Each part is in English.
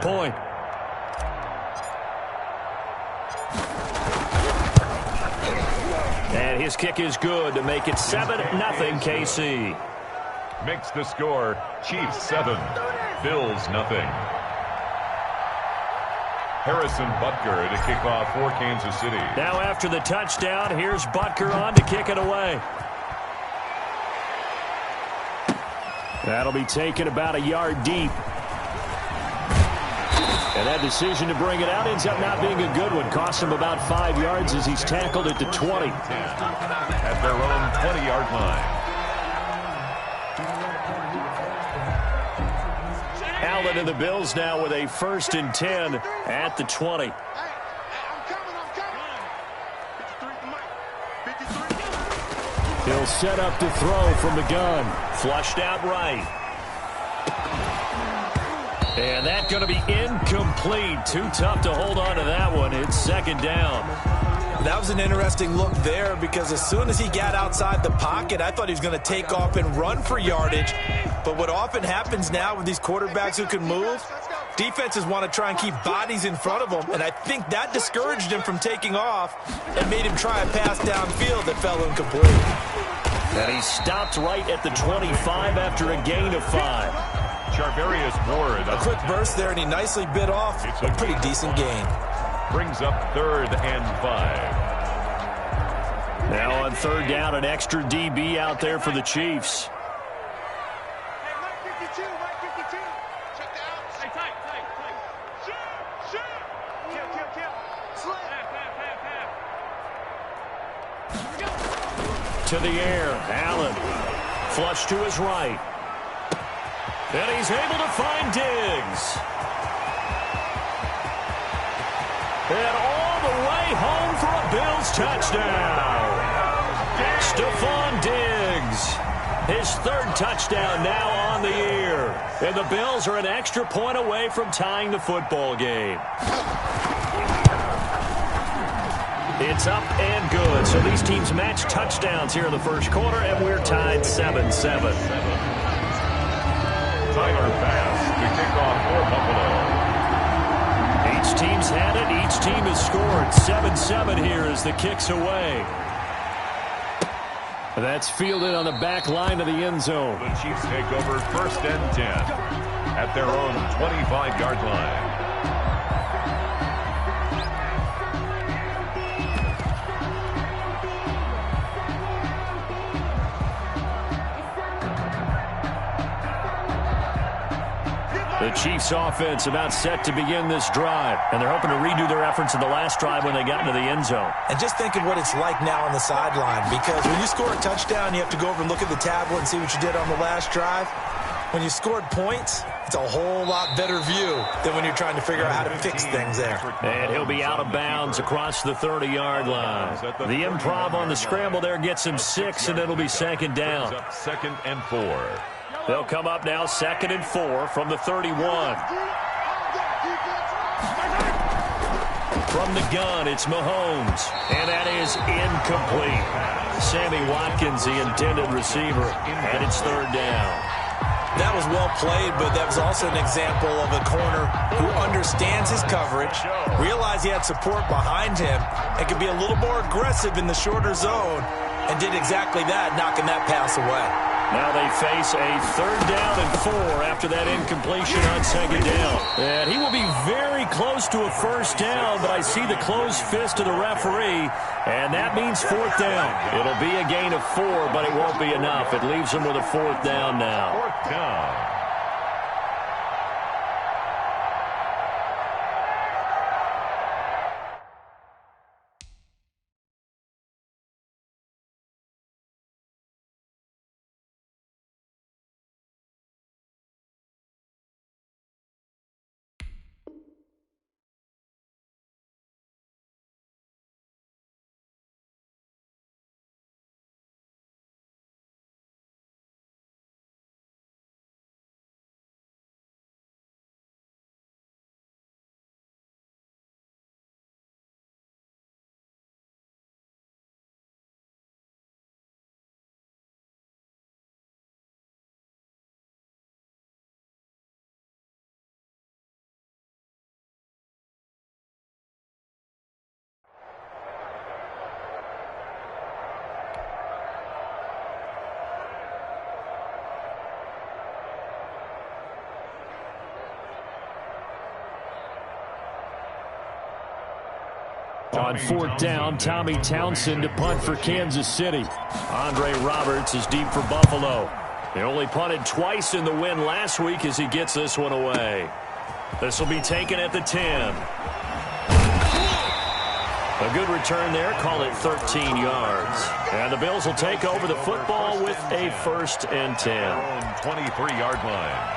Point. And his kick is good to make it 7-0 KC. Makes the score Chiefs 7, Bills nothing. Harrison Butker to kick off for Kansas City. Now after the touchdown, here's Butker on to kick it away. That'll be taken about a yard deep. And that decision to bring it out ends up not being a good one. Cost him about 5 yards as he's tackled at the 20. At their own 20-yard line. Allen and the Bills now with a 1st and 10 at the 20. He'll set up to throw from the gun. Flushed out right. And that's going to be incomplete. Too tough to hold on to that one. It's 2nd down. That was an interesting look there because as soon as he got outside the pocket, I thought he was going to take off and run for yardage. But what often happens now with these quarterbacks who can move, defenses want to try and keep bodies in front of them, and I think that discouraged him from taking off and made him try a pass downfield that fell incomplete. And he stopped right at the 25 after a gain of 5. Charvarius Ward. A quick burst there, and he nicely bit off a pretty decent gain. Brings up 3rd and 5. Now on 3rd down, an extra DB out there for the Chiefs. To the air, Allen. Flush to his right. And he's able to find Diggs. And all the way home for a Bills touchdown. Stephon Diggs. His 3rd touchdown now on the year. And the Bills are an extra point away from tying the football game. It's up and good. So these teams match touchdowns here in the 1st quarter, and we're tied 7-7. Tyler Bass to kick off for Buffalo. Each team's had it. Each team has scored. 7-7 here as the kick's away. That's fielded on the back line of the end zone. The Chiefs take over 1st and 10 at their own 25-yard line. The Chiefs offense about set to begin this drive, and they're hoping to redo their efforts in the last drive when they got into the end zone. And just think of what it's like now on the sideline, because when you score a touchdown, you have to go over and look at the tablet and see what you did on the last drive. When you scored points, it's a whole lot better view than when you're trying to figure out how to fix things there. And he'll be out of bounds across the 30-yard line. The improv on the scramble there gets him 6, and it'll be 2nd down. 2nd and 4. They'll come up now 2nd and 4 from the 31. From the gun, it's Mahomes. And that is incomplete. Sammy Watkins, the intended receiver, and it's 3rd down. That was well played, but that was also an example of a corner who understands his coverage, realized he had support behind him, and could be a little more aggressive in the shorter zone, and did exactly that, knocking that pass away. Now they face a 3rd down and 4 after that incompletion on 2nd down. And he will be very close to a 1st down, but I see the closed fist of the referee, and that means 4th down. It'll be a gain of 4, but it won't be enough. It leaves him with a 4th down now. 4th down. On fourth down, Tommy Townsend to punt for Kansas City. Andre Roberts is deep for Buffalo. They only punted twice in the win last week as he gets this one away. This will be taken at the 10. A good return there. Call it 13 yards. And the Bills will take over the football with a 1st and 10. 23-yard line.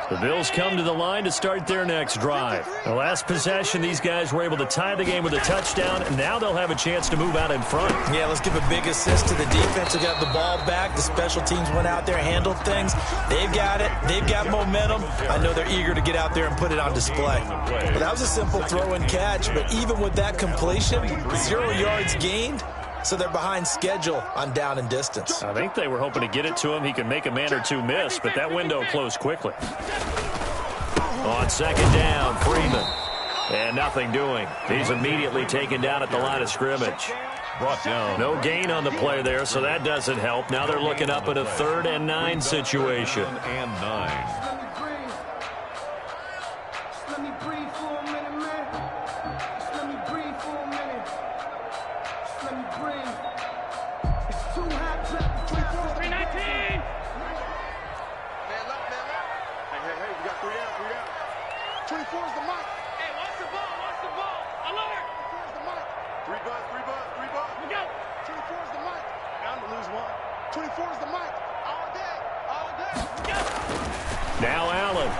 The Bills come to the line to start their next drive. The last possession, these guys were able to tie the game with a touchdown, and now they'll have a chance to move out in front. Yeah, let's give a big assist to the defense who got the ball back. The special teams went out there, handled things. They've got it. They've got momentum. I know they're eager to get out there and put it on display. But that was a simple throw and catch, but even with that completion, 0 yards gained. So they're behind schedule on down and distance. I think they were hoping to get it to him. He could make a man or two miss, but that window closed quickly. On second down, Freeman. And nothing doing. He's immediately taken down at the line of scrimmage. Brought down. No gain on the play there, so that doesn't help. Now they're looking up at a 3rd and 9 situation. 3rd and 9. Now Allen.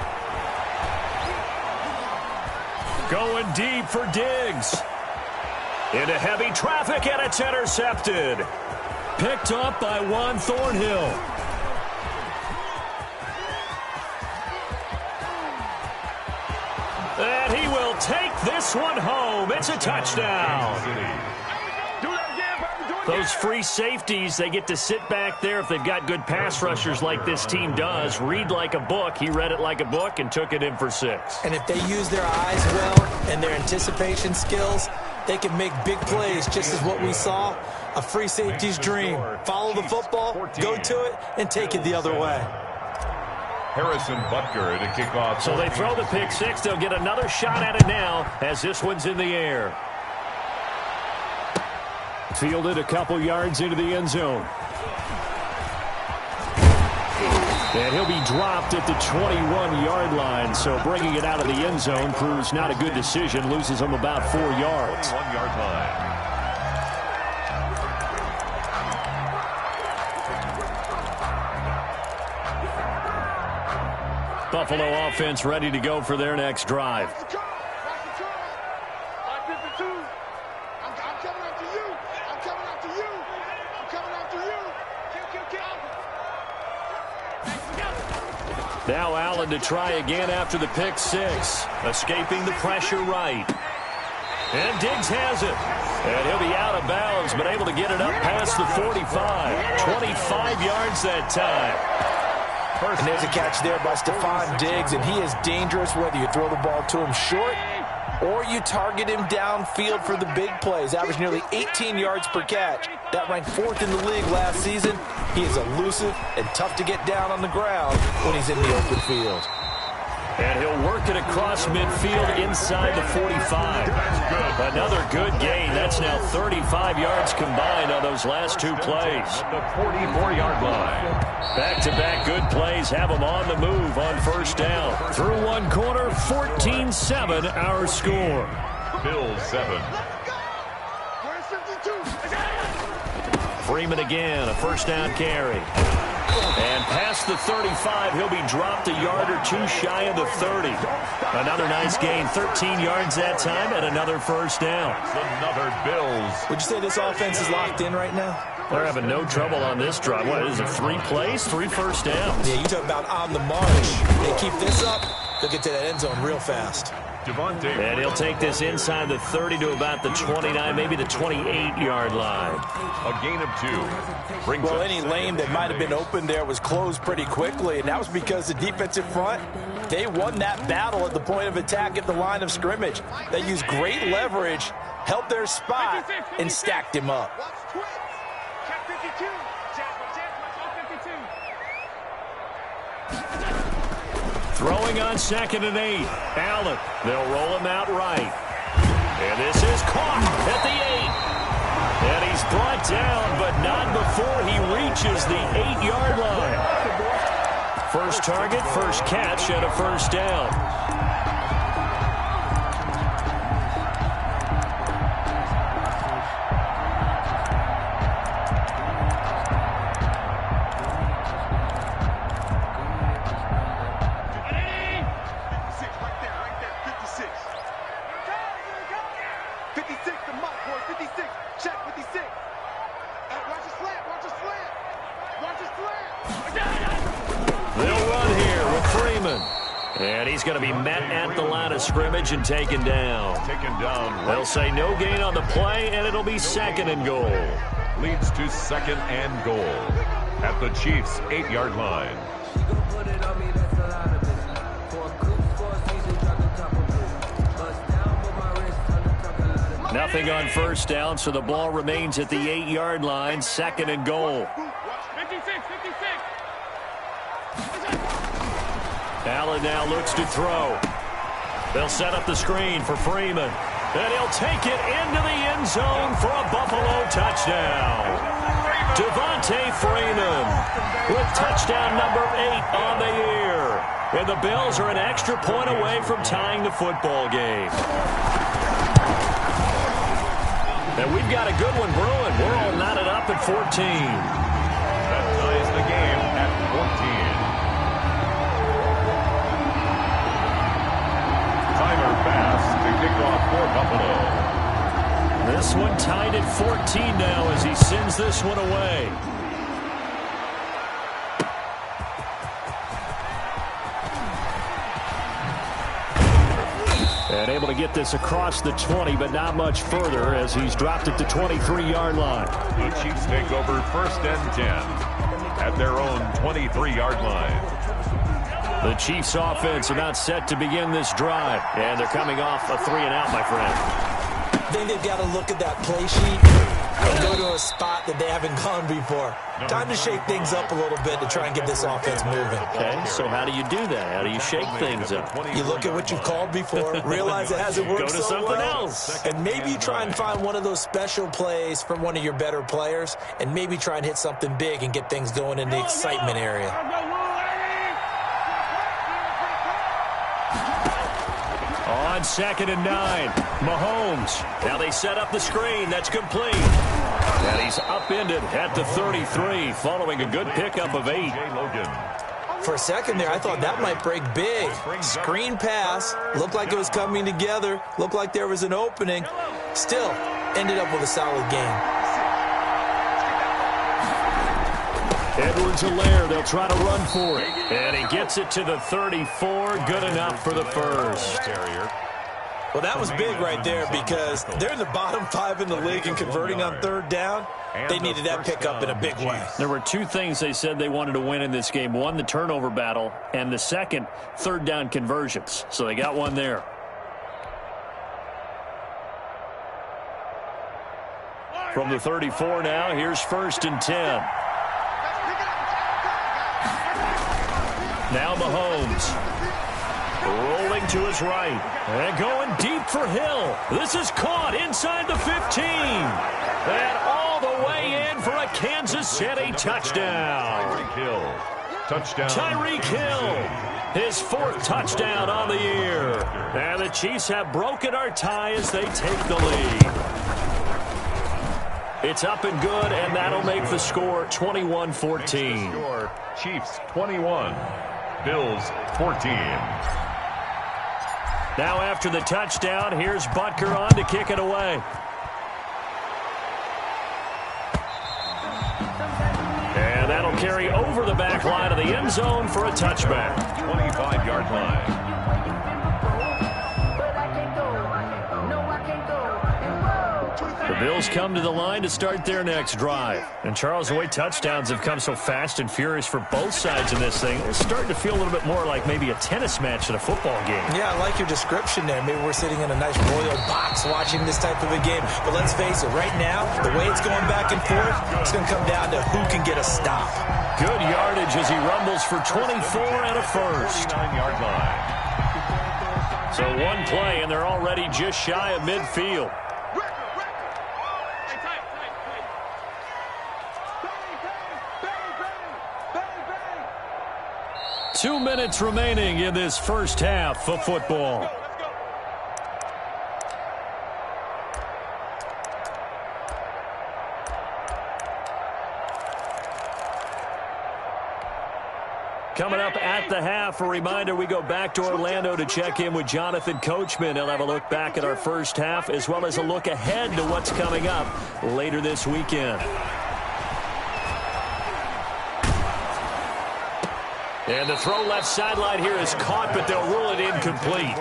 Going deep for Diggs. Into heavy traffic, and it's intercepted. Picked up by Juan Thornhill. And he will take this one home. It's a touchdown. Those free safeties, they get to sit back there if they've got good pass rushers like this team does. Read like a book. He read it like a book and took it in for 6. And if they use their eyes well and their anticipation skills, they can make big plays, just as what we saw. A free safety's dream. Follow the football, go to it, and take it the other way. Harrison Butker to kick off. So they throw the pick 6. They'll get another shot at it now as this one's in the air. Fielded a couple yards into the end zone. And he'll be dropped at the 21-yard line. So bringing it out of the end zone proves not a good decision. Loses him about 4 yards. 1-yard line. Buffalo offense ready to go for their next drive. Now Allen to try again after the pick 6. Escaping the pressure right. And Diggs has it. And he'll be out of bounds, but able to get it up past the 45. 25 yards that time. And there's a catch there by Stephon Diggs, and he is dangerous whether you throw the ball to him short or you target him downfield for the big plays. Averaged nearly 18 yards per catch. That ranked 4th in the league last season. He is elusive and tough to get down on the ground when he's in the open field. And he'll work it across midfield inside the 45. Another good gain. That's now 35 yards combined on those last 2 plays. The 44-yard line. Back-to-back good plays have them on the move on first down. Through one quarter, 14-7 our score. Bills 7. Freeman again, a first down carry. And past the 35, he'll be dropped a yard or 2 shy of the 30. Another nice gain, 13 yards that time, and another first down. Another Bills. Would you say this offense is locked in right now? They're having no trouble on this drive. What is it, 3 plays, 3 first downs? Yeah, you talk about on the march. They keep this up, they'll get to that end zone real fast. And he'll take this inside the 30 to about the 29, maybe the 28-yard line. A gain of 2. Well, any lane that might have been open there was closed pretty quickly, and that was because the defensive front, they won that battle at the point of attack at the line of scrimmage. They used great leverage, held their spot, and stacked him up. Throwing on 2nd and 8. Allen, they'll roll him out right. And this is caught at the 8. And he's brought down, but not before he reaches the 8-yard line. First target, first catch, and a first down. And he's going to be met at the line of scrimmage and taken down. They'll say no gain on the play, and it'll be 2nd and goal. Leads to 2nd and goal at the Chiefs' 8-yard line. Nothing on first down, so the ball remains at the 8-yard line, 2nd and goal. Allen now looks to throw. They'll set up the screen for Freeman. And he'll take it into the end zone for a Buffalo touchdown. Devontae Freeman with touchdown number 8 on the year. And the Bills are an extra point away from tying the football game. And we've got a good one brewing. We're all knotted up at 14. That ties the game at 14. Timer pass to kick off for Buffalo. This one tied at 14 now as he sends this one away. And able to get this across the 20, but not much further as he's dropped it to 23-yard line. The Chiefs take over 1st and 10 at their own 23-yard line. The Chiefs offense about set to begin this drive. And they're coming off a 3-and-out, my friend. I think they've got to look at that play sheet and go to a spot that they haven't gone before. Time to shake things up a little bit to try and get this offense moving. Okay, so how do you do that? How do you shake things up? You look at what you've called before, realize it hasn't worked Go to so something well, else. and maybe try and find one of those special plays from one of your better players, and maybe try and hit something big and get things going in the excitement area. On 2nd and 9, Mahomes. Now they set up the screen. That's complete. And he's upended at the 33 following a good pickup of 8. For a second there, I thought that might break big. Screen pass. Looked like it was coming together. Looked like there was an opening. Still, ended up with a solid game. Edwards-Helaire, they'll try to run for it. And he gets it to the 34. Good enough for the first. Well, that was big right there because they're in the bottom 5 in the league and converting on 3rd down. They needed that pickup in a big way. There were 2 things they said they wanted to win in this game. One, the turnover battle, and the second, 3rd down conversions. So they got one there. From the 34 now, here's 1st and 10. Now Mahomes. Rolling to his right. And going deep for Hill. This is caught inside the 15. And all the way in for a Kansas City touchdown. Tyreek Hill. Touchdown. Tyreek Hill. His 4th touchdown on the year. And the Chiefs have broken our tie as they take the lead. It's up and good, and that'll make the score 21-14. Chiefs 21. Bills 14. Now after the touchdown, here's Butker on to kick it away. And that'll carry over the back line of the end zone for a touchback. 25-yard line. Bills come to the line to start their next drive. And Charles, the way touchdowns have come so fast and furious for both sides in this thing, it's starting to feel a little bit more like maybe a tennis match in a football game. Yeah, I like your description there. Maybe we're sitting in a nice royal box watching this type of a game. But let's face it, right now, the way it's going back and forth, it's going to come down to who can get a stop. Good yardage as he rumbles for 24 and a first. 39-yard line. So one play, and they're already just shy of midfield. 2 minutes remaining in this first half of football. Coming up at the half, a reminder, we go back to Orlando to check in with Jonathan Coachman. He'll have a look back at our first half as well as a look ahead to what's coming up later this weekend. And the throw left sideline here is caught, but they'll rule it incomplete.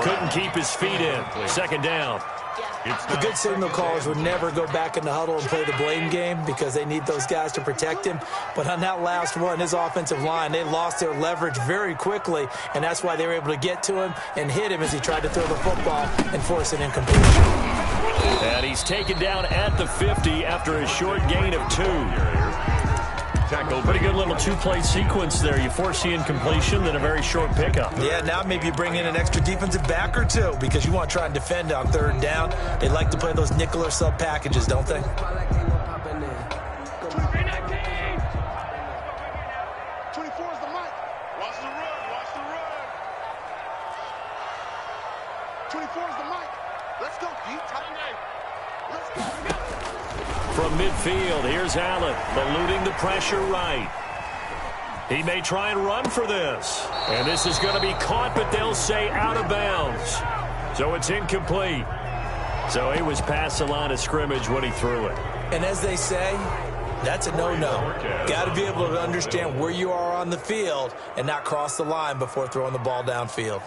Couldn't keep his feet in. Second down. The good signal callers would never go back in the huddle and play the blame game because they need those guys to protect him. But on that last one, his offensive line, they lost their leverage very quickly, and that's why they were able to get to him and hit him as he tried to throw the football and force an incompletion. And he's taken down at the 50 after a short gain of 2. Pretty good little two-play sequence there. You force the incompletion, then a very short pickup. Yeah, now maybe you bring in an extra defensive back or two because you want to try and defend on third down. They like to play those nickel or sub packages, don't they? 24 is the mic. Watch the run. Watch the run. 24 is the mic. Let's go, Pete. Let's go. From midfield, here's Allen, eluding the pressure right. He may try and run for this. And this is going to be caught, but they'll say out of bounds. So it's incomplete. So he was past the line of scrimmage when he threw it. And as they say, that's a no-no. Got to be able to understand where you are on the field and not cross the line before throwing the ball downfield.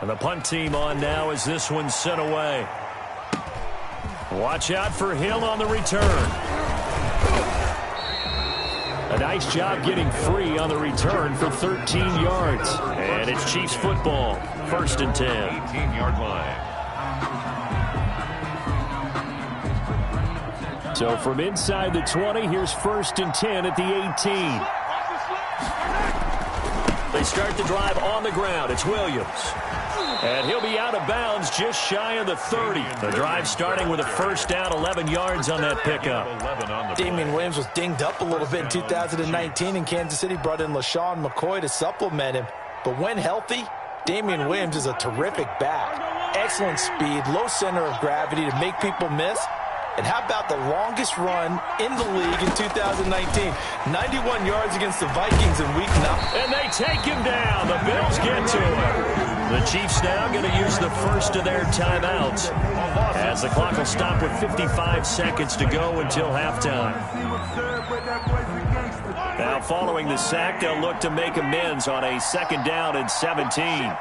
And the punt team on now as this one's sent away. Watch out for Hill on the return. A nice job getting free on the return for 13 yards. And it's Chiefs football, 1st and 10. 18-yard line. So from inside the 20, here's 1st and 10 at the 18. They start the drive on the ground. It's Williams. And he'll be out of bounds just shy of the 30. The drive starting with a first down, 11 yards on that pickup. Damian Williams was dinged up a little bit in 2019, and Kansas City brought in LaShawn McCoy to supplement him. But when healthy, Damian Williams is a terrific back. Excellent speed, low center of gravity to make people miss. And how about the longest run in the league in 2019? 91 yards against the Vikings in week 9. And they take him down. The Bills get to him. The Chiefs now going to use the first of their timeouts as the clock will stop with 55 seconds to go until halftime. Now following the sack, they'll look to make amends on a 2nd down and 17.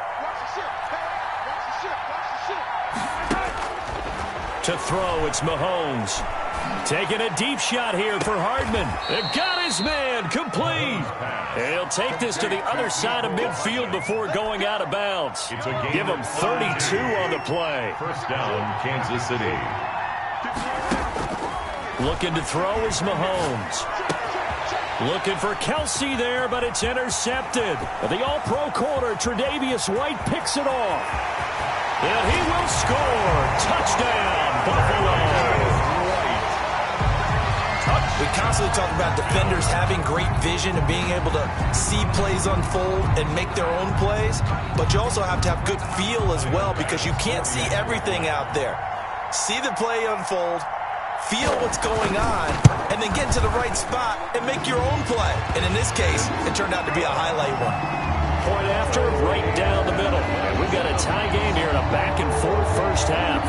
To throw, it's Mahomes. Taking a deep shot here for Hardman. They've got his man complete. And he'll take this to the other side of midfield before going out of bounds. Give him 32 on the play. First down, Kansas City. Looking to throw is Mahomes. Looking for Kelsey there, but it's intercepted. The all-pro corner, Tre'Davious White, picks it off. And he will score. Touchdown, Buffalo. We constantly talk about defenders having great vision and being able to see plays unfold and make their own plays, but you also have to have good feel as well because you can't see everything out there. See the play unfold, feel what's going on, and then get to the right spot and make your own play. And in this case, it turned out to be a highlight one. Point after, right down the middle. And we've got a tie game here in a back-and-forth first half.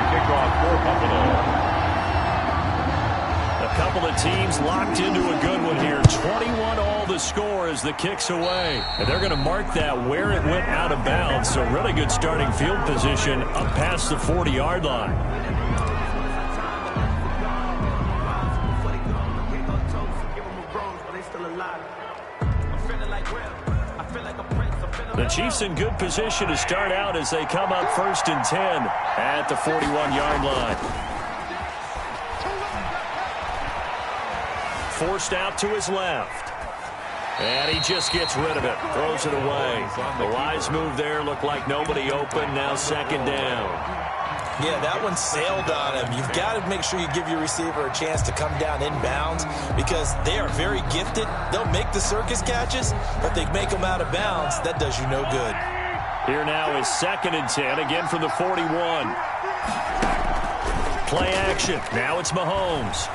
Kick off for Buffalo. A couple of teams locked into a good one here. 21 all the score as the kick's away. And they're going to mark that where it went out of bounds. So really good starting field position up past the 40-yard line. The Chiefs in good position to start out as they come up 1st and 10 at the 41-yard line. Forced out to his left. And he just gets rid of it. Throws it away. The wise move there. Looked like nobody open. Now 2nd down. Yeah, that one sailed on him. You've got to make sure you give your receiver a chance to come down inbounds because they are very gifted. They'll make the circus catches, but they make them out of bounds. That does you no good. Here now is 2nd and 10, again from the 41. Play action. Now it's Mahomes.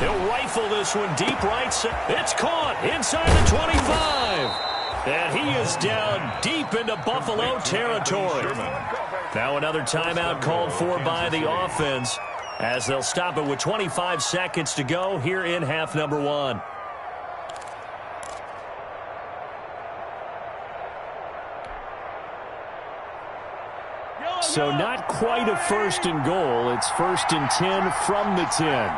He'll rifle this one deep right side. It's caught inside the 25. And he is down deep into Buffalo territory. Now another timeout called for by the offense as they'll stop it with 25 seconds to go here in half number 1. So not quite a 1st and goal. It's 1st and 10 from the 10.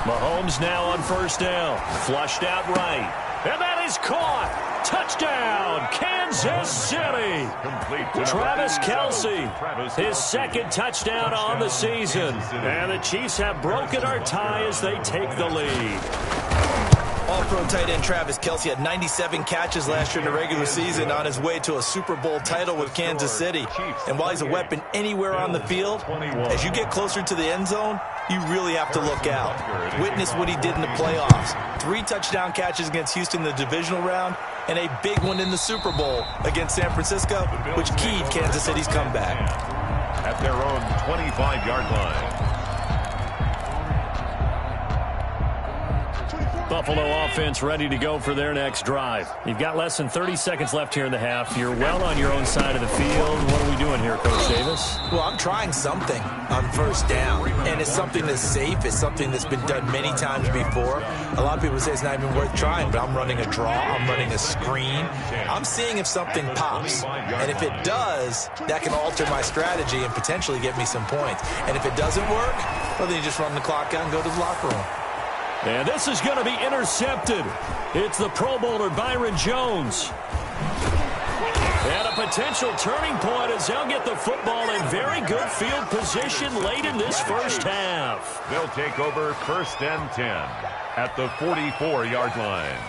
Mahomes now on 1st down. Flushed out right. And that is caught. Touchdown, Kansas City. Travis Kelce, his 2nd touchdown on the season. And the Chiefs have broken our tie as they take the lead. All-pro tight end Travis Kelce had 97 catches last year in the regular season on his way to a Super Bowl title with Kansas City. And while he's a weapon anywhere on the field, as you get closer to the end zone, you really have to look out. Witness what he did in the playoffs. 3 touchdown catches against Houston in the divisional round, and a big one in the Super Bowl against San Francisco, which keyed Kansas City's comeback. At their own 25-yard line. Buffalo offense ready to go for their next drive. You've got less than 30 seconds left here in the half. You're well on your own side of the field. What are we doing here, Coach Davis? Well, I'm trying something on 1st down, and it's something that's safe. It's something that's been done many times before. A lot of people say it's not even worth trying, but I'm running a draw. I'm running a screen. I'm seeing if something pops, and if it does, that can alter my strategy and potentially get me some points. And if it doesn't work, well, then you just run the clock out and go to the locker room. And this is going to be intercepted. It's the Pro Bowler Byron Jones. And a potential turning point as they'll get the football in very good field position late in this 1st half. They'll take over 1st and 10 at the 44-yard line.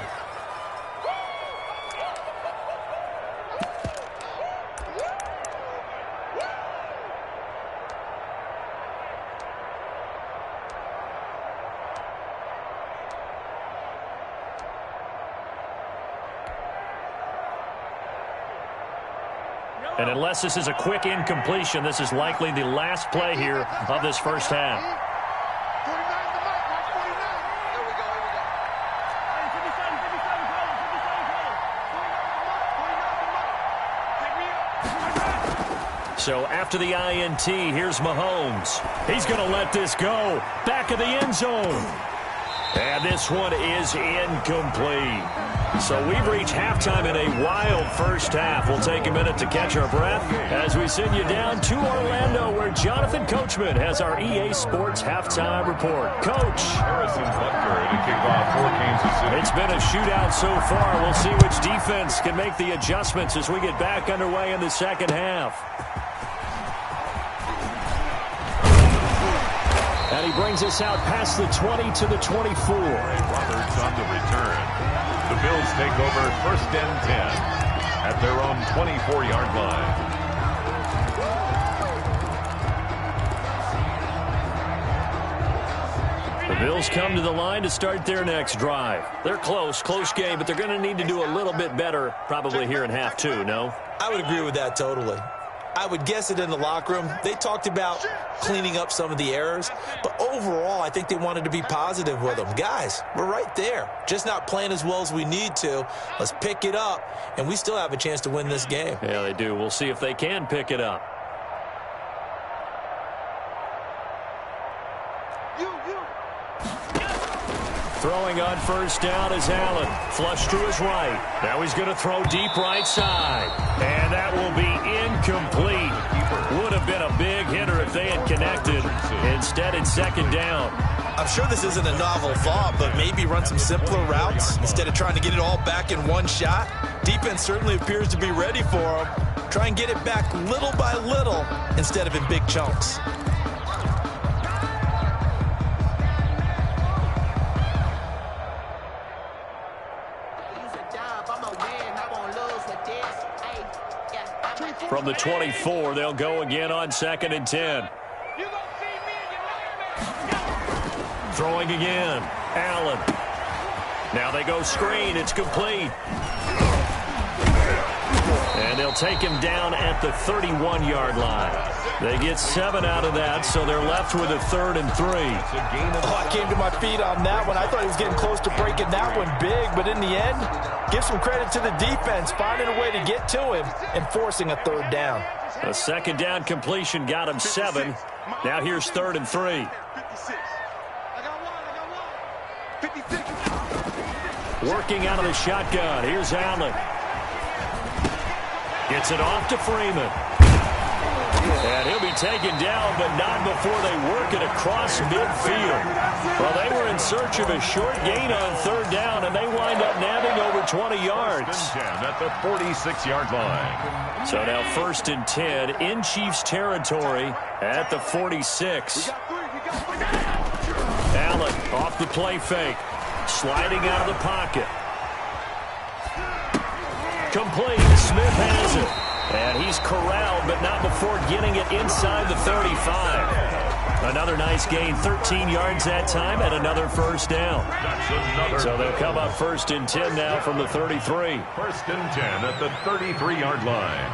And unless this is a quick incompletion, this is likely the last play here of this 1st half. So after the INT, here's Mahomes. He's going to let this go. Back of the end zone. And this one is incomplete. So we've reached halftime in a wild 1st half. We'll take a minute to catch our breath as we send you down to Orlando, where Jonathan Coachman has our EA Sports halftime report. Coach. Harrison Butker to kick off for Kansas City. It's been a shootout so far. We'll see which defense can make the adjustments as we get back underway in the 2nd half. And he brings us out past the 20 to the 24. Roberts on the return. The Bills take over 1st and 10 at their own 24-yard line. The Bills come to the line to start their next drive. They're close game, but they're going to need to do a little bit better probably here in half 2, no? I would agree with that totally. I would guess it in the locker room. They talked about cleaning up some of the errors, but overall, I think they wanted to be positive with them. Guys, we're right there. Just not playing as well as we need to. Let's pick it up, and we still have a chance to win this game. Yeah, they do. We'll see if they can pick it up. Throwing throwing on first down is Allen. Flush to his right. Now he's going to throw deep right side. And that will be incomplete. Would have been a big hitter if they had connected. Instead, it's second down. I'm sure this isn't a novel thought, but maybe run some simpler routes instead of trying to get it all back in one shot. Defense certainly appears to be ready for him. Try and get it back little by little instead of in big chunks. From the 24, they'll go again on 2nd and 10. Throwing again. Allen. Now they go screen. It's complete. And they'll take him down at the 31-yard line. They get 7 out of that, so they're left with a 3rd and 3. I came to my feet on that one. I thought he was getting close to breaking that one big, but in the end, give some credit to the defense, finding a way to get to him and forcing a 3rd down. A 2nd down completion got him 7. Now here's 3rd and 3. Working out of the shotgun. Here's Allen. Gets it off to Freeman. And he'll be taken down, but not before they work it across midfield. Well, they were in search of a short gain on 3rd down, and they wind up nabbing over 20 yards. At the 46-yard line. So now 1st and 10 in Chiefs territory at the 46. Allen off the play fake. Sliding out of the pocket. Complete. Smith has it. And he's corralled, but not before getting it inside the 35. Another nice gain, 13 yards that time, and another 1st down. So they'll come up 1st and 10 now from the 33. 1st and 10 at the 33-yard line.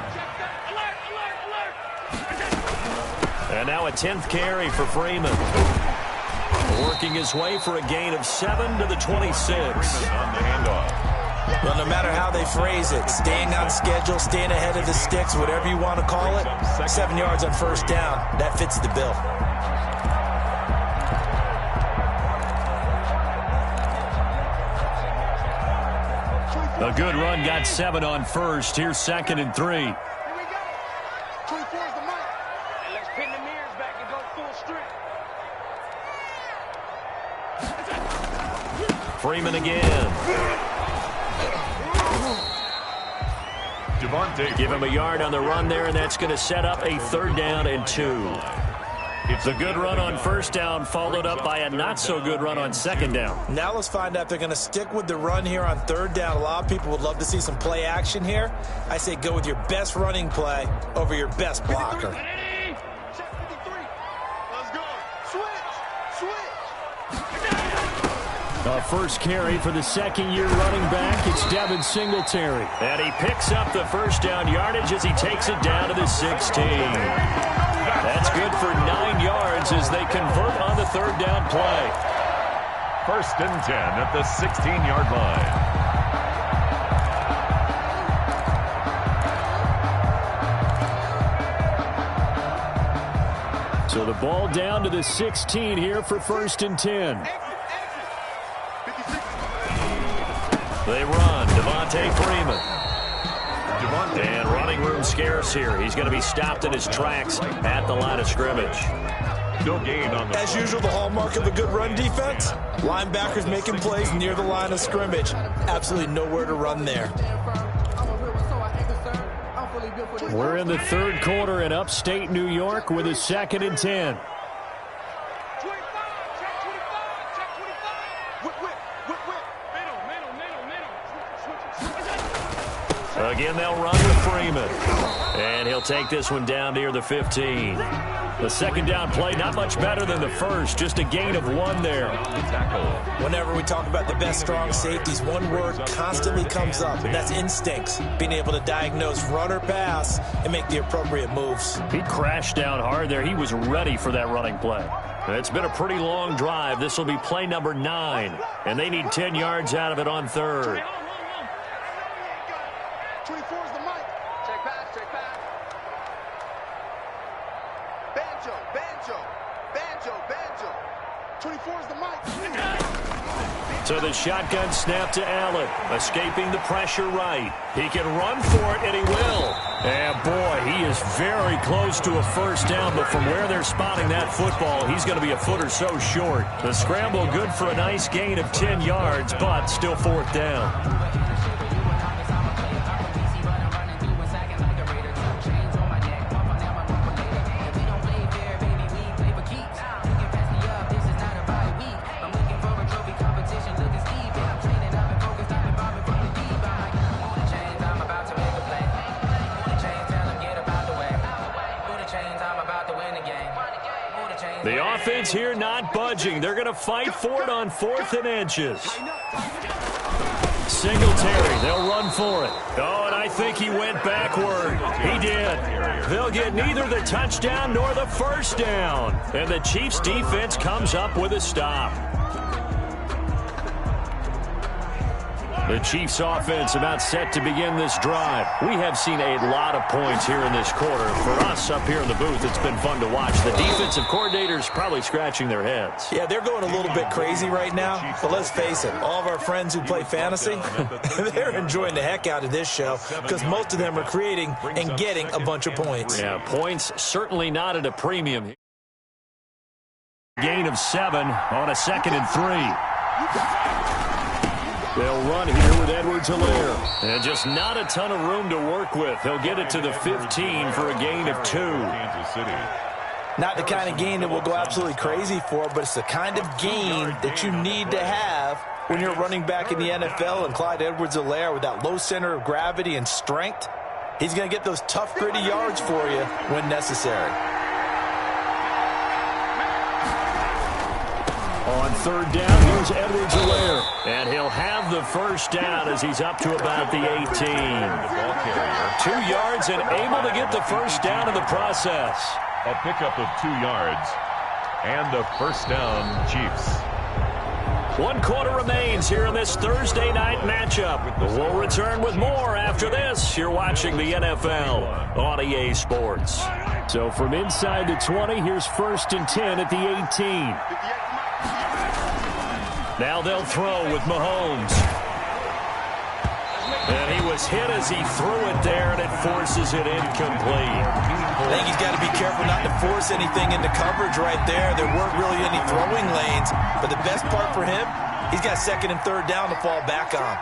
And now a 10th carry for Freeman. Working his way for a gain of 7 to the 26. On the handoff. Well, no matter how they phrase it, staying on schedule, staying ahead of the sticks, whatever you want to call it, 7 yards on 1st down, that fits the bill. A good run got 7 on 1st. Here's 2nd and 3. Here we go. 24 is the mark. And let's pin the mirrors back and go full strength. Freeman again. Give him a yard on the run there, and that's going to set up a 3rd down and 2. It's a good run on 1st down, followed up by a not-so-good run on 2nd down. Now let's find out if they're going to stick with the run here on 3rd down. A lot of people would love to see some play action here. I say go with your best running play over your best blocker. Check 53. Let's go. Switch. A 1st carry for the 2nd-year running back. It's Devin Singletary. And he picks up the 1st down yardage as he takes it down to the 16. That's good for 9 yards as they convert on the 3rd down play. 1st and 10 at the 16-yard line. So the ball down to the 16 here for 1st and 10. They run. Devontae Freeman. And running room scarce here. He's going to be stopped in his tracks at the line of scrimmage. No gain on the As usual, the hallmark of a good run defense, linebackers making plays near the line of scrimmage. Absolutely nowhere to run there. We're in the 3rd quarter in upstate New York with a 2nd and 10. Again, they'll run with Freeman. And he'll take this one down near the 15. The 2nd down play, not much better than the 1st. Just a gain of 1 there. Whenever we talk about the best strong safeties, one word constantly comes up, and that's instincts. Being able to diagnose run or pass and make the appropriate moves. He crashed down hard there. He was ready for that running play. It's been a pretty long drive. This will be play number 9. And they need 10 yards out of it on 3rd. 24 is the mic. Check pass. Banjo. 24 is the mic. So the shotgun snap to Allen, escaping the pressure right. He can run for it, and he will. And, boy, he is very close to a first down, but from where they're spotting that football, he's going to be a foot or so short. The scramble good for a nice gain of 10 yards, but still fourth down. The offense here not budging. They're going to fight for it on 4th and inches. Singletary, they'll run for it. Oh, and I think he went backward. He did. They'll get neither the touchdown nor the first down. And the Chiefs' defense comes up with a stop. The Chiefs' offense about set to begin this drive. We have seen a lot of points here in this quarter. For us up here in the booth, it's been fun to watch. The defensive coordinators probably scratching their heads. Yeah, they're going a little bit crazy right now. But let's face it, all of our friends who play fantasy, they're enjoying the heck out of this show because most of them are creating and getting a bunch of points. Yeah, points certainly not at a premium. Gain of 7 on a 2nd and 3. They'll run here with Edwards-Helaire. And just not a ton of room to work with. He'll get it to the 15 for a gain of 2. Kansas City. Not the kind of gain that we'll go absolutely crazy for, but it's the kind of gain that you need to have when you're running back in the NFL. And Clyde Edwards-Helaire, with that low center of gravity and strength, he's going to get those tough, gritty yards for you when necessary. On 3rd down, here's Edwards-Helaire. And he'll have the first down as he's up to about the 18. 2 yards and able to get the first down in the process. A pickup of 2 yards and a first down, Chiefs. 1 quarter remains here in this Thursday night matchup. We'll return with more after this. You're watching the NFL on EA Sports. So from inside the 20, here's 1st and 10 at the 18. Now they'll throw with Mahomes. And he was hit as he threw it there, and it forces it incomplete. I think he's got to be careful not to force anything into coverage right there. There weren't really any throwing lanes. But the best part for him, he's got 2nd and 3rd down to fall back on.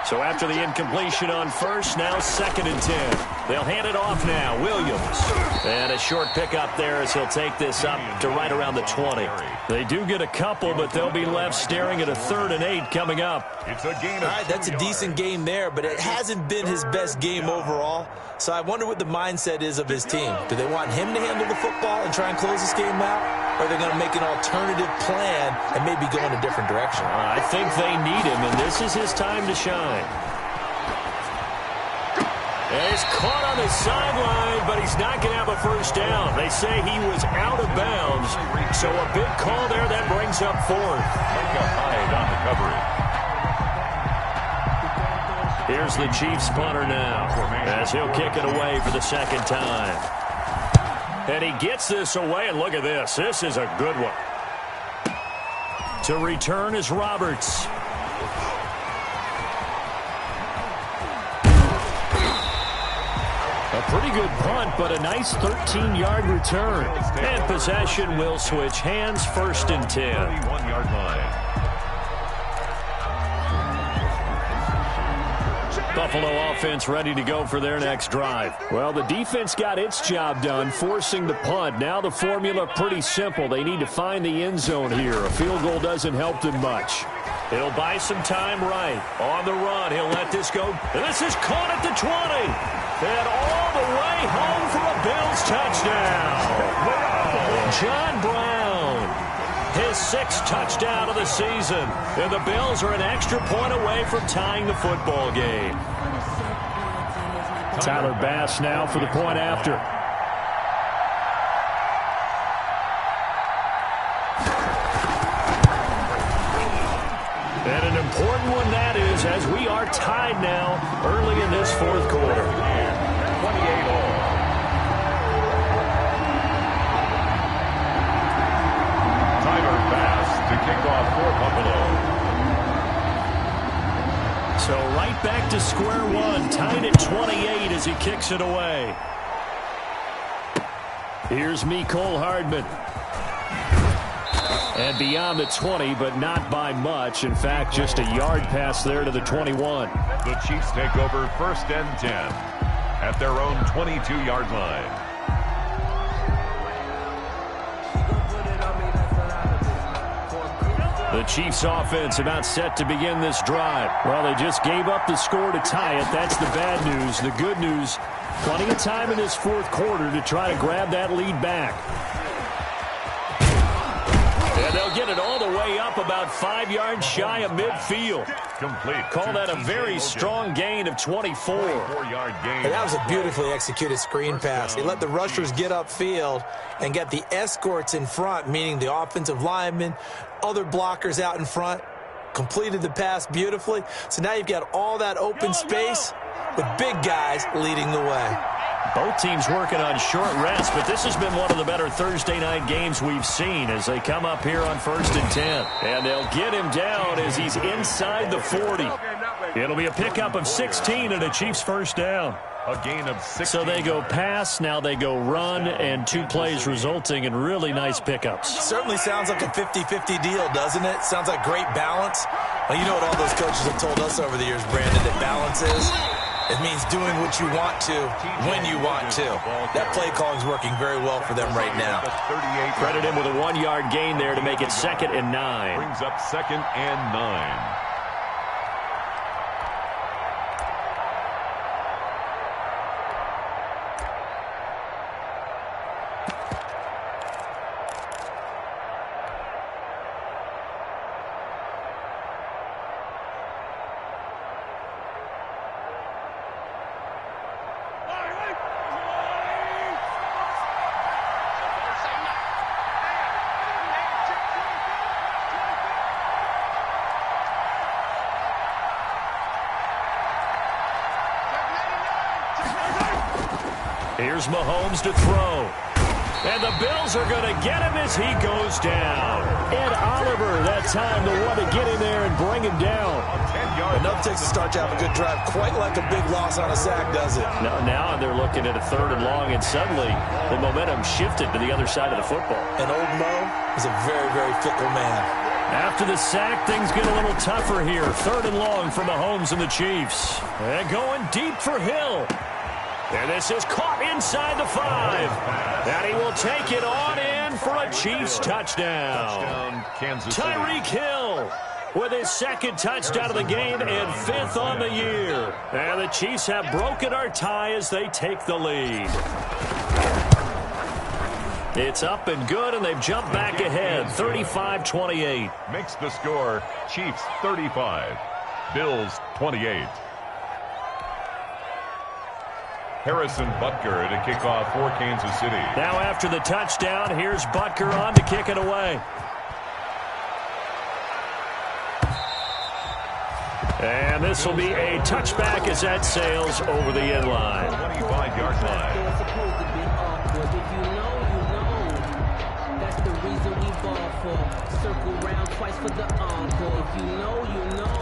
So after the incompletion on 1st, now 2nd and 10. They'll hand it off now. Williams. And a short pickup there as he'll take this up to right around the 20. They do get a couple, but they'll be left staring at a 3rd and 8 coming up. It's a gain of All right, that's a decent game there, but it hasn't been his best game overall. So I wonder what the mindset is of his team. Do they want him to handle the football and try and close this game out? Or are they going to make an alternative plan and maybe go in a different direction? I think they need him, and this is his time to shine. And he's caught on the sideline, but he's not going to have a first down. They say he was out of bounds, so a big call there that brings up 4th. Like a hide on the coverage. Here's the Chiefs punter now, as he'll kick it away for the 2nd time. And he gets this away, and look at this. This is a good one. To return is Roberts. A pretty good punt, but a nice 13-yard return. And possession will switch hands, 1st and 10. 31-yard line. Buffalo offense ready to go for their next drive. Well, the defense got its job done, forcing the punt. Now the formula pretty simple. They need to find the end zone here. A field goal doesn't help them much. He'll buy some time right. On the run, he'll let this go. This is caught at the 20. And all the way home for a Bills touchdown. John Brown, his 6th touchdown of the season. And the Bills are an extra point away from tying the football game. Tyler Bass now for the point after. And an important one that is, as we are tied now early in this 4th quarter. 28 all. Tyler Bass to kick off for Buffalo. to square one, tied at 28 as he kicks it away. Here's Mecole Hardman. And beyond the 20, but not by much. In fact, just a yard pass there to the 21. The Chiefs take over 1st and 10 at their own 22-yard line. The Chiefs offense about set to begin this drive. Well, they just gave up the score to tie it. That's the bad news. The good news, plenty of time in this 4th quarter to try to grab that lead back. And they'll get it all the way up about 5 yards shy of midfield. Complete. Call that a very strong gain of 24. 4-yard gain. And that was a beautifully executed screen pass. He let the rushers get upfield and get the escorts in front, meaning the offensive linemen, other blockers out in front, completed the pass beautifully. So now you've got all that open space with big guys leading the way. Both teams working on short rest, but this has been one of the better Thursday night games we've seen as they come up here on 1st and 10. And they'll get him down as he's inside the 40. It'll be a pickup of 16 and a Chiefs first down. A gain of 16. So they go pass, now they go run, and 2 plays resulting in really nice pickups. Certainly sounds like a 50-50 deal, doesn't it? Sounds like great balance. Well, you know what all those coaches have told us over the years, Brandon, that balance is? It means doing what you want to, when you want to. That play calling is working very well for them right now. Credit him with a 1-yard gain there to make it 2nd and 9. Brings up 2nd and 9. Here's Mahomes to throw. And the Bills are going to get him as he goes down. Ed Oliver, that time, the one to get in there and bring him down. Enough takes to start to have a good drive. Quite like a big loss on a sack, does it? Now they're looking at a 3rd and long, and suddenly the momentum shifted to the other side of the football. And old Mo is a very, very fickle man. After the sack, things get a little tougher here. 3rd and long for Mahomes and the Chiefs. And going deep for Hill. And this is caught inside the 5. And he will take it on in for a Chiefs touchdown. Kansas City. Tyreek Hill with his 2nd touchdown of the game and 5th on the year. And the Chiefs have broken our tie as they take the lead. It's up and good, and they've jumped back ahead, 35-28. Makes the score Chiefs 35, Bills 28. Harrison Butker to kick off for Kansas City. Now after the touchdown, here's Butker on to kick it away. And this will be a touchback as that sails over the end line. 25-yard line. It's supposed to be awkward. If you know, you know. That's the reason we ball for. Circle round twice for the encore. If you know, you know.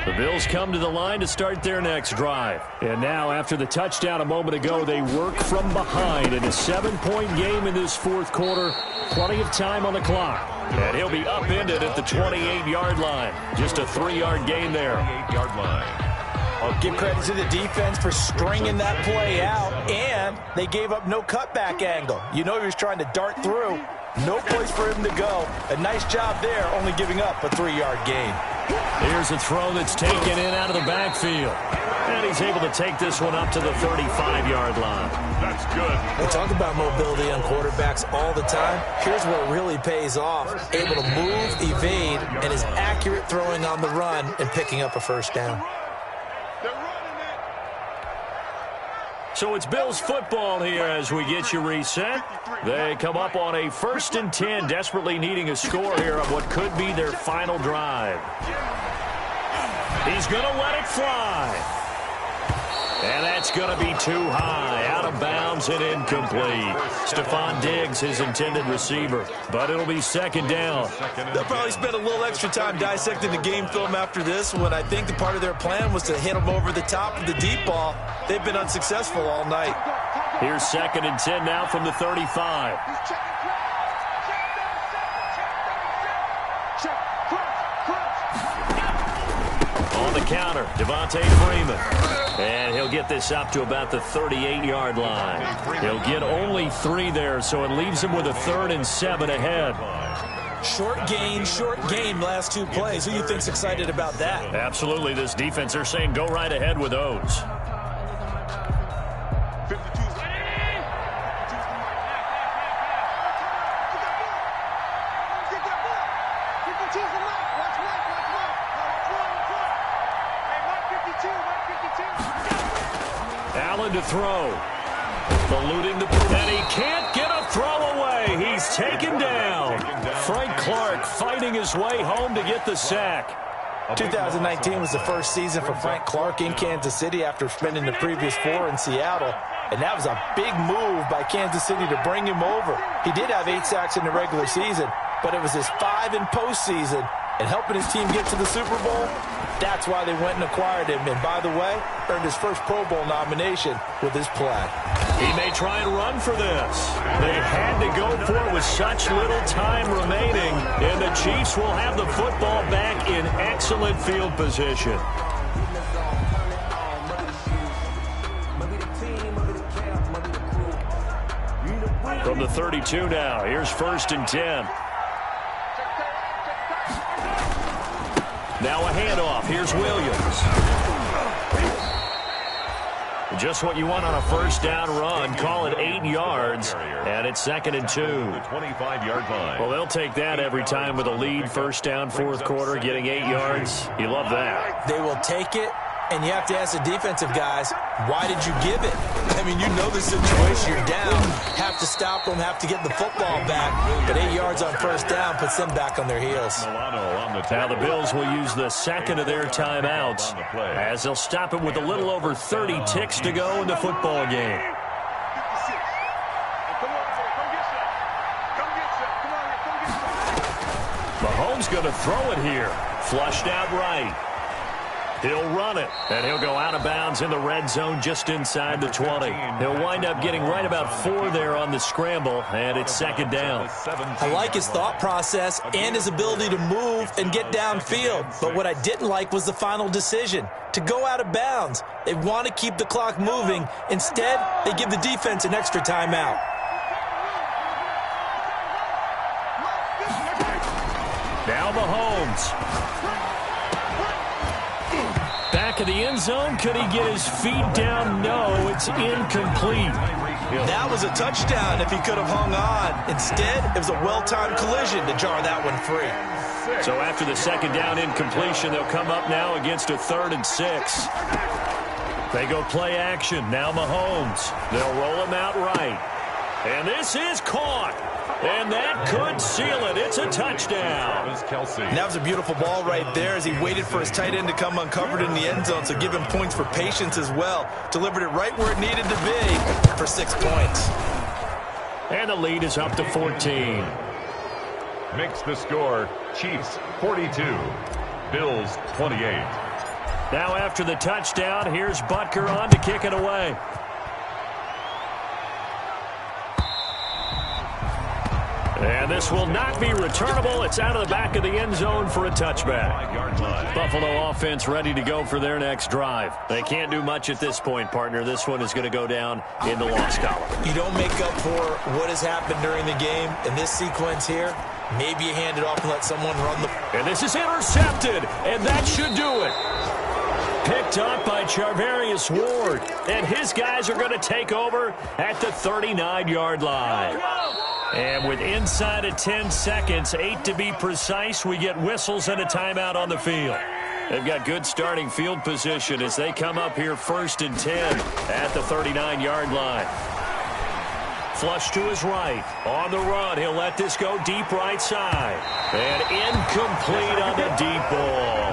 The Bills come to the line to start their next drive. And now, after the touchdown a moment ago, they work from behind in a 7-point game in this 4th quarter. Plenty of time on the clock. And he'll be upended at the 28-yard line. Just a 3-yard gain there. 28-yard line. I'll give credit to the defense for stringing that play out, and they gave up no cutback angle. You know he was trying to dart through. No place for him to go. A nice job there, only giving up a 3-yard gain. Here's a throw that's taken in out of the backfield. And he's able to take this one up to the 35-yard line. That's good. We talk about mobility on quarterbacks all the time. Here's where it really pays off. Able to move, evade, and is accurate throwing on the run and picking up a first down. So it's Bills football here as we get you reset. They come up on a 1st and 10, desperately needing a score here on what could be their final drive. He's going to let it fly. And that's going to be too high, out of bounds and incomplete. Stephon Diggs, his intended receiver, but it'll be second down. They'll probably spend a little extra time dissecting the game film after this one. I think the part of their plan was to hit them over the top of the deep ball. They've been unsuccessful all night. Here's 2nd and 10 now from the 35. On the counter, Devontae Freeman. And he'll get this up to about the 38-yard line. He'll get only 3 there, so it leaves him with a 3rd and 7 ahead. Short gain last 2 plays. Who do you think's excited about that? Absolutely. This defense, they're saying go right ahead with those. Allen to throw. Eluding the... And he can't get a throw away. He's taken down. Frank Clark fighting his way home to get the sack. 2019 was the first season for Frank Clark in Kansas City after spending the previous 4 in Seattle. And that was a big move by Kansas City to bring him over. He did have 8 sacks in the regular season, but it was his 5 in postseason. And helping his team get to the Super Bowl, that's why they went and acquired him. And by the way, earned his first Pro Bowl nomination with his play. He may try and run for this. They had to go for it with such little time remaining. And the Chiefs will have the football back in excellent field position. From the 32 now, here's 1st and 10. Now a handoff. Here's Williams. Just what you want on a 1st down run. Call it 8 yards. And it's 2nd and 2. The 25-yard line. Well, they'll take that every time with a lead. 1st down, 4th quarter, getting 8 yards. You love that. They will take it. And you have to ask the defensive guys, why did you give it? I mean, you know the situation. You're down. Have to stop them, have to get the football back. But 8 yards on 1st down puts them back on their heels. Now the Bills will use the 2nd of their timeouts as they'll stop it with a little over 30 ticks to go in the football game. Mahomes going to throw it here. Flushed out right. He'll run it, and he'll go out of bounds in the red zone just inside the 20. He'll wind up getting right about 4 there on the scramble, and it's 2nd down. I like his thought process and his ability to move and get downfield. But what I didn't like was the final decision, to go out of bounds. They want to keep the clock moving. Instead, they give the defense an extra timeout. Now Mahomes. Back of the end zone. Could he get his feet down? No, it's incomplete. That was a touchdown if he could have hung on. Instead, it was a well-timed collision to jar that one free. So after the 2nd down incompletion, they'll come up now against a 3rd and 6. They go play action. Now Mahomes. They'll roll him out right. And this is caught. And that could seal it. It's a touchdown. And that was a beautiful ball right there as he waited for his tight end to come uncovered in the end zone. So give him points for patience as well. Delivered it right where it needed to be for 6 points. And the lead is up to 14. Makes the score Chiefs 42, Bills 28. Now after the touchdown, here's Butker on to kick it away. And this will not be returnable. It's out of the back of the end zone for a touchback. Buffalo offense ready to go for their next drive. They can't do much at this point, partner. This one is going to go down in the loss column. You don't make up for what has happened during the game. In this sequence here, maybe you hand it off and let someone run the... And this is intercepted, and that should do it. Picked up by Charvarius Ward, and his guys are going to take over at the 39-yard line. And with inside of 10 seconds, 8 to be precise, we get whistles and a timeout on the field. They've got good starting field position as they come up here 1st and 10 at the 39-yard line. Flush to his right. On the run, he'll let this go deep right side. And incomplete on the deep ball.